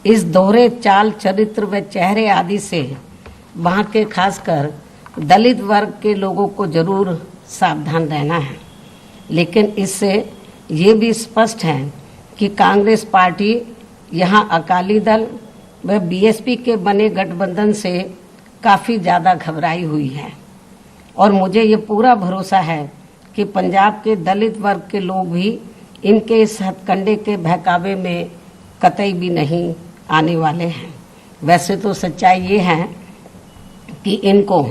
इस दोहरे चाल चरित्र व चेहरे आदि से वहाँ के खासकर दलित वर्ग के लोगों को जरूर सावधान रहना है। लेकिन इससे ये भी स्पष्ट है कि कांग्रेस पार्टी यहाँ अकाली दल व बीएसपी के बने गठबंधन से काफ़ी ज़्यादा घबराई हुई है और मुझे ये पूरा भरोसा है कि पंजाब के दलित वर्ग के लोग भी इनके इस हथकंडे के बहकावे में कतई भी नहीं आने वाले हैं। वैसे तो सच्चाई ये है कि इनको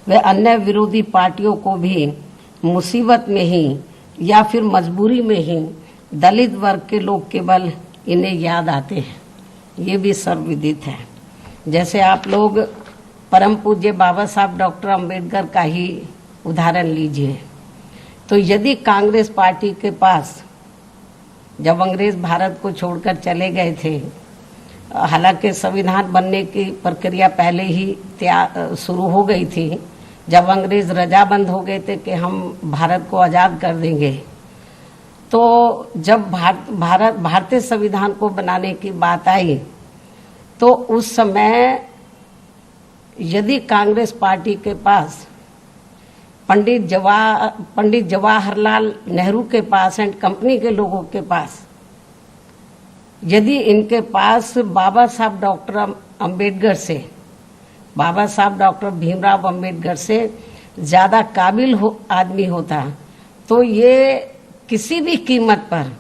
व अन्य विरोधी पार्टियों को भी मुसीबत में ही या फिर मजबूरी में ही दलित वर्ग के लोग केवल इन्हें याद आते हैं, ये भी सर्वविदित है। जैसे आप लोग परम पूज्य बाबा साहब डॉक्टर अंबेडकर का ही उदाहरण लीजिए, तो यदि कांग्रेस पार्टी के पास जब अंग्रेज भारत को छोड़कर चले गए थे, हालांकि संविधान बनने की प्रक्रिया पहले ही शुरू हो गई थी, जब अंग्रेज रजामंद हो गए थे कि हम भारत को आज़ाद कर देंगे, तो जब भारतीय संविधान को बनाने की बात आई तो उस समय यदि कांग्रेस पार्टी के पास पंडित जवाहरलाल नेहरू के पास एंड कंपनी के लोगों के पास यदि इनके पास बाबा साहब डॉक्टर अंबेडकर से, बाबा साहब डॉक्टर भीमराव अंबेडकर से ज़्यादा काबिल आदमी होता तो ये किसी भी कीमत पर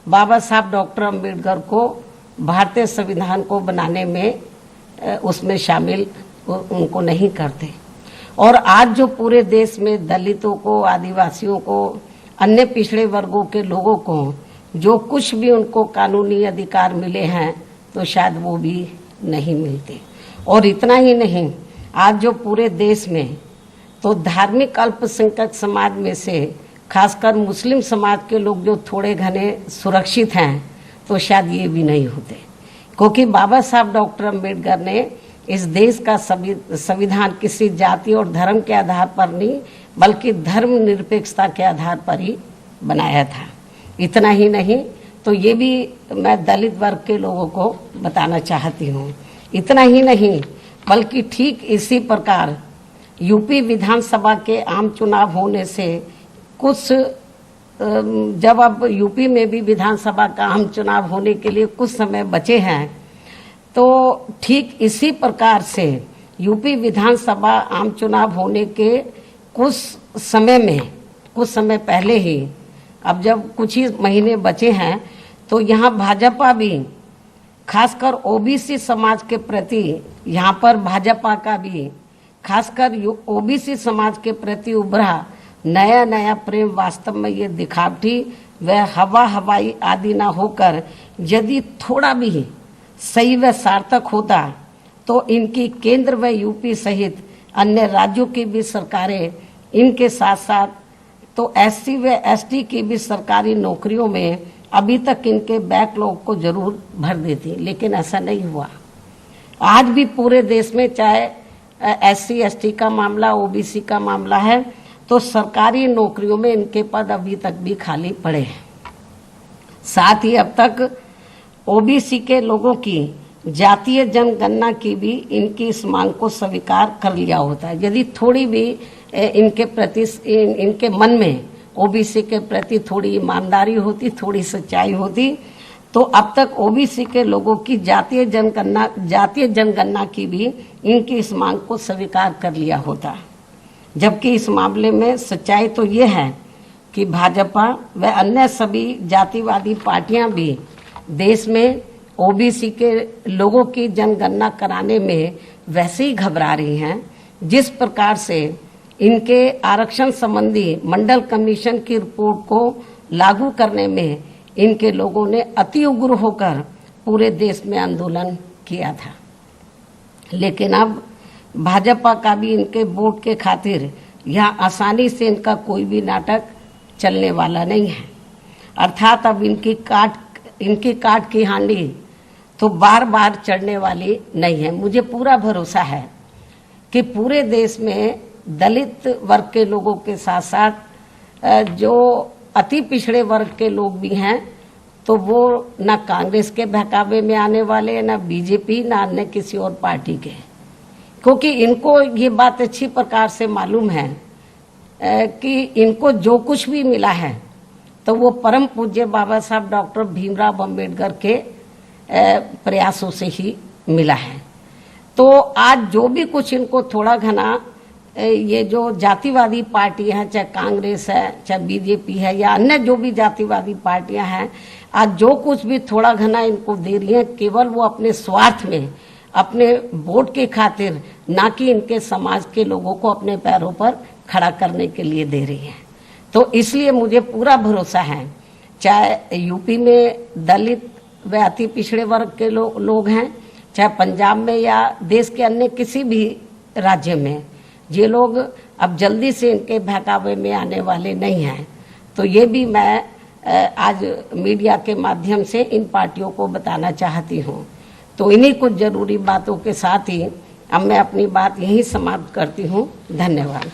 बाबा साहब डॉक्टर अंबेडकर को भारतीय संविधान को बनाने में उसमें शामिल उनको नहीं करते। और आज जो पूरे देश में दलितों को, आदिवासियों को, अन्य पिछड़े वर्गों के लोगों को जो कुछ भी उनको कानूनी अधिकार मिले हैं तो शायद वो भी नहीं मिलते। और इतना ही नहीं, आज जो पूरे देश में तो धार्मिक अल्पसंख्यक समाज में से खासकर मुस्लिम समाज के लोग जो थोड़े घने सुरक्षित हैं तो शायद ये भी नहीं होते, क्योंकि बाबा साहब डॉक्टर अंबेडकर ने इस देश का संविधान किसी जाति और धर्म के आधार पर नहीं बल्कि धर्म निरपेक्षता के आधार पर ही बनाया था। इतना ही नहीं तो ये भी मैं दलित वर्ग के लोगों को बताना चाहती हूँ। इतना ही नहीं बल्कि ठीक इसी प्रकार यूपी विधानसभा के आम चुनाव होने से कुछ जब अब यूपी में भी विधानसभा का आम चुनाव होने के लिए कुछ समय बचे हैं, तो ठीक इसी प्रकार से यूपी विधानसभा आम चुनाव होने के कुछ समय पहले ही, अब जब कुछ ही महीने बचे हैं, तो यहाँ भाजपा भी खासकर ओबीसी समाज के प्रति, यहाँ पर भाजपा का भी खासकर ओबीसी समाज के प्रति उभरा नया प्रेम वास्तव में ये दिखावटी व हवाई आदि ना होकर यदि थोड़ा भी सही व सार्थक होता तो इनकी केंद्र व यूपी सहित अन्य राज्यों की भी सरकारें इनके साथ साथ तो एससी व एसटी की भी सरकारी नौकरियों में अभी तक इनके बैकलॉग को जरूर भर देती, लेकिन ऐसा नहीं हुआ। आज भी पूरे देश में चाहे एससी एसटी का मामला, ओबीसी का मामला है, तो सरकारी नौकरियों में इनके पद अभी तक भी खाली पड़े हैं। साथ ही अब तक ओबीसी के लोगों की जातीय जनगणना की भी इनकी इस मांग को स्वीकार कर लिया होता है। यदि थोड़ी भी इनके प्रति इनके मन में ओबीसी के प्रति थोड़ी ईमानदारी होती, थोड़ी सच्चाई होती, तो अब तक ओबीसी के लोगों की जातीय जनगणना की भी इनकी इस मांग को स्वीकार कर लिया होता। जबकि इस मामले में सच्चाई तो ये है कि भाजपा व अन्य सभी जातिवादी पार्टियां भी देश में ओबीसी के लोगों की जनगणना कराने में वैसे ही घबरा रही हैं जिस प्रकार से इनके आरक्षण संबंधी मंडल कमीशन की रिपोर्ट को लागू करने में इनके लोगों ने अति उग्र होकर पूरे देश में आंदोलन किया था। लेकिन अब भाजपा का भी इनके वोट के खातिर यहाँ आसानी से इनका कोई भी नाटक चलने वाला नहीं है। अर्थात अब इनकी काट की हांडी तो बार बार चढ़ने वाली नहीं है। मुझे पूरा भरोसा है कि पूरे देश में दलित वर्ग के लोगों के साथ साथ जो अति पिछड़े वर्ग के लोग भी हैं तो वो ना कांग्रेस के बहकावे में आने वाले, ना बीजेपी, ना अन्य किसी और पार्टी के, क्योंकि इनको ये बात अच्छी प्रकार से मालूम है कि इनको जो कुछ भी मिला है तो वो परम पूज्य बाबा साहब डॉक्टर भीमराव अंबेडकर के प्रयासों से ही मिला है। तो आज जो भी कुछ इनको थोड़ा घना ये जो जातिवादी पार्टियां हैं, चाहे कांग्रेस है, चाहे बीजेपी है, या अन्य जो भी जातिवादी पार्टियां हैं, आज जो कुछ भी थोड़ा घना इनको दे रही हैं, केवल वो अपने स्वार्थ में, अपने वोट के खातिर, ना कि इनके समाज के लोगों को अपने पैरों पर खड़ा करने के लिए दे रही हैं। तो इसलिए मुझे पूरा भरोसा है, चाहे यूपी में दलित व अति पिछड़े वर्ग के लोग हैं, चाहे पंजाब में या देश के अन्य किसी भी राज्य में, ये लोग अब जल्दी से इनके बहकावे में आने वाले नहीं हैं। तो ये भी मैं आज मीडिया के माध्यम से इन पार्टियों को बताना चाहती हूँ। तो इन्हीं कुछ जरूरी बातों के साथ ही अब मैं अपनी बात यहीं समाप्त करती हूँ। धन्यवाद।